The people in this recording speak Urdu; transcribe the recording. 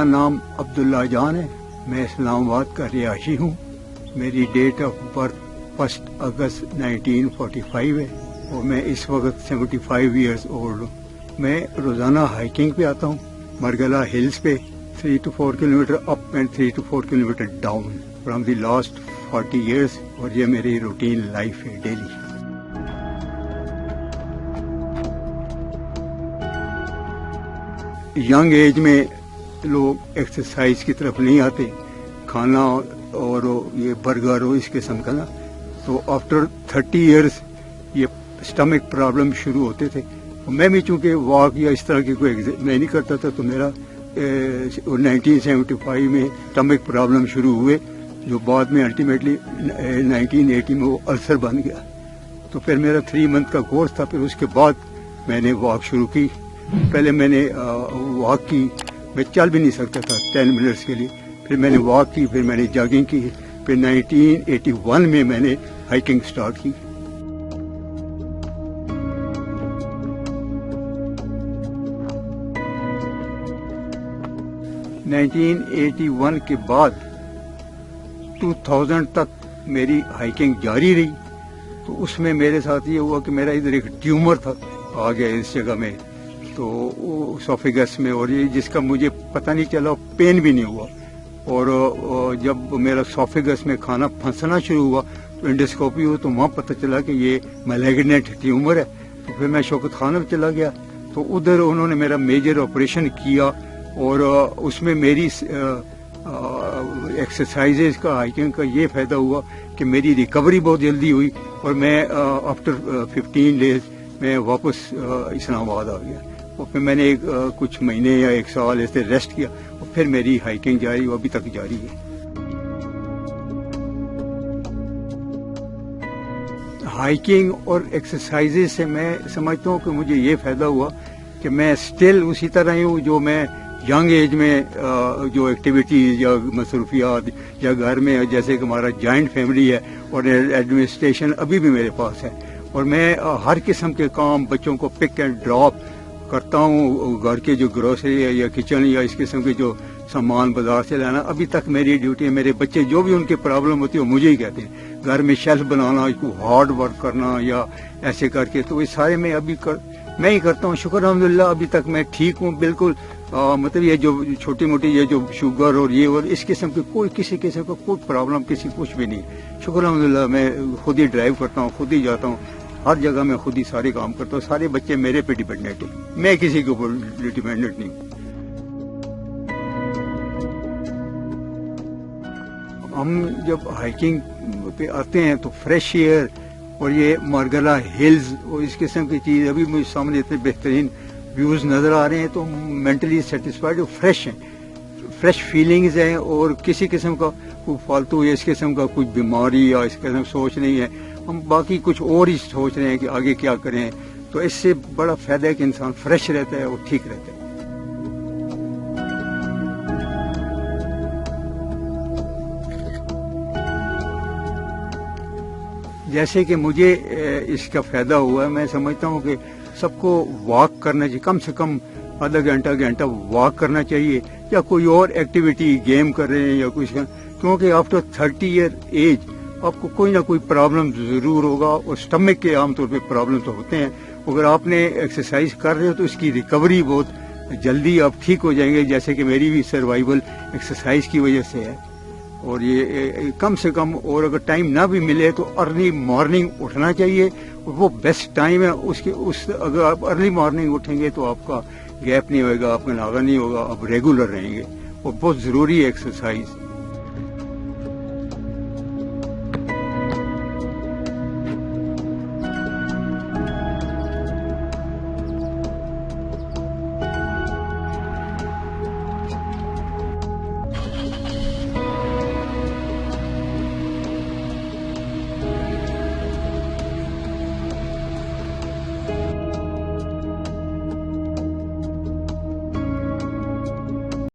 نام عبداللہ جان ہے. میں اسلام آباد کا رہائشی ہوں. میری ڈیٹ آف برتھ 1 اگست 1945 ہے اور میں اس وقت 75 ایئرز اولڈ ہوں. میں روزانہ ہائکنگ پہ آتا ہوں مرگلا ہلز پہ 3 to 4 kilometre up and 3 to 4 kilometre down from the last 40 years, اور یہ میری روٹین لائف ہے ڈیلی. ینگ ایج میں لوگ ایکسرسائز کی طرف نہیں آتے، کھانا اور یہ برگر اور اس قسم کا نا، تو آفٹر 30 ایئرز یہ اسٹمک پرابلم شروع ہوتے تھے. میں بھی چونکہ واک یا اس طرح کی کوئی میں نہیں کرتا تھا، تو میرا 1975 میں اسٹمک پرابلم شروع ہوئے، جو بعد میں الٹیمیٹلی 1980 میں وہ السر بن گیا. تو پھر میرا 3 منتھ کا کورس تھا. پھر اس کے بعد میں نے واک شروع کی. پہلے میں نے واک کی، میں چل بھی نہیں سکتا تھا 10 منٹس کے لیے. پھر میں نے واک کی، پھر میں نے جاگنگ کی. پھر 1981 میں میں نے ہائکنگ سٹارٹ کی. (1981) کے بعد 2000 تک میری ہائکنگ جاری رہی. تو اس میں میرے ساتھ یہ ہوا کہ میرا ادھر ایک ٹیومر تھا آ گیا اس جگہ میں، تو اسوفیگس میں، اور یہ جس کا مجھے پتہ نہیں چلا، پین بھی نہیں ہوا. اور جب میرا اسوفیگس میں کھانا پھنسنا شروع ہوا تو انڈوسکوپی ہو تو وہاں پتہ چلا کہ یہ میلیگننٹ ٹیومر ہے. تو پھر میں شوکت خانہ میں چلا گیا. تو ادھر انہوں نے میرا میجر آپریشن کیا، اور اس میں میری ایکسرسائزز کا، ہائکنگ کا یہ فائدہ ہوا کہ میری ریکوری بہت جلدی ہوئی، اور میں آفٹر 15 ڈیز میں واپس اسلام آباد آ گیا. اور پھر میں نے کچھ مہینے یا 1 سال ایسے ریسٹ کیا، اور پھر میری ہائکنگ جاری، وہ ابھی تک جاری ہے. ہائکنگ اور ایکسرسائزز سے میں سمجھتا ہوں کہ مجھے یہ فائدہ ہوا کہ میں اسٹل اسی طرح ہی ہوں جو میں ینگ ایج میں جو ایکٹیویٹیز یا مصروفیات یا گھر میں، جیسے کہ ہمارا جوائنٹ فیملی ہے اور ایڈمنسٹریشن ابھی بھی میرے پاس ہے، اور میں ہر قسم کے کام بچوں کو پک اینڈ ڈراپ کرتا ہوں. گھر کے جو گروسری ہے یا کچن یا اس قسم کے جو سامان بازار سے لانا، ابھی تک میری ڈیوٹی ہے. میرے بچے جو بھی ان کی پرابلم ہوتی ہے وہ مجھے ہی کہتے ہیں. گھر میں شیلف بنانا، ہارڈ ورک کرنا یا ایسے کر کے، تو یہ سارے میں ابھی میں ہی کرتا ہوں. شکر الحمدللہ ابھی تک میں ٹھیک ہوں بالکل. مطلب یہ جو چھوٹی موٹی یہ جو شوگر اور یہ اور اس قسم کی کوئی کسی قسم کا کوئی پرابلم کسی کچھ بھی نہیں. شکر الحمدللہ میں خود ہی ڈرائیو کرتا ہوں، خود ہی جاتا ہوں، ہر جگہ میں خود ہی سارے کام کرتا ہوں. سارے بچے میرے پہ ڈیپینڈنٹ ہیں، میں کسی کے اوپر ڈیپینڈنٹ نہیں. ہم جب ہائکنگ پہ آتے ہیں تو فریش ایئر اور یہ مارگلا ہلز اور اس قسم کی چیز، ابھی مجھے سامنے اتنے بہترین ویوز نظر آ رہے ہیں، تو مینٹلی سیٹسفائڈ اور فریش ہیں، فریش فیلنگز ہیں، اور کسی قسم کا کوئی فالتو یا اس قسم کا کچھ بیماری یا اس قسم سوچ نہیں ہے. ہم باقی کچھ اور ہی سوچ رہے ہیں کہ آگے کیا کریں. تو اس سے بڑا فائدہ ہے کہ انسان فریش رہتا ہے اور ٹھیک رہتا ہے. جیسے کہ مجھے اس کا فائدہ ہوا ہے، میں سمجھتا ہوں کہ سب کو واک کرنا چاہیے، کم سے کم آدھا گھنٹہ واک کرنا چاہیے، یا کوئی اور ایکٹیویٹی، گیم کر رہے ہیں یا کچھ، کیونکہ آفٹر 30 ایئر ایج آپ کو کوئی نہ کوئی پرابلم ضرور ہوگا. اور اسٹمک کے عام طور پہ پرابلم تو ہوتے ہیں. اگر آپ نے ایکسرسائز کر رہے ہو تو اس کی ریکوری بہت جلدی آپ ٹھیک ہو جائیں گے، جیسے کہ میری بھی سروائیول ایکسرسائز کی وجہ سے ہے. اور یہ کم سے کم، اور اگر ٹائم نہ بھی ملے تو ارلی مارننگ اٹھنا چاہیے، اور وہ بیسٹ ٹائم ہے. اگر آپ ارلی مارننگ اٹھیں گے تو آپ کا گیپ نہیں ہوئے گا، آپ کا ناغہ نہیں ہوگا، آپ ریگولر رہیں گے. اور بہت ضروری ہے ایکسرسائز.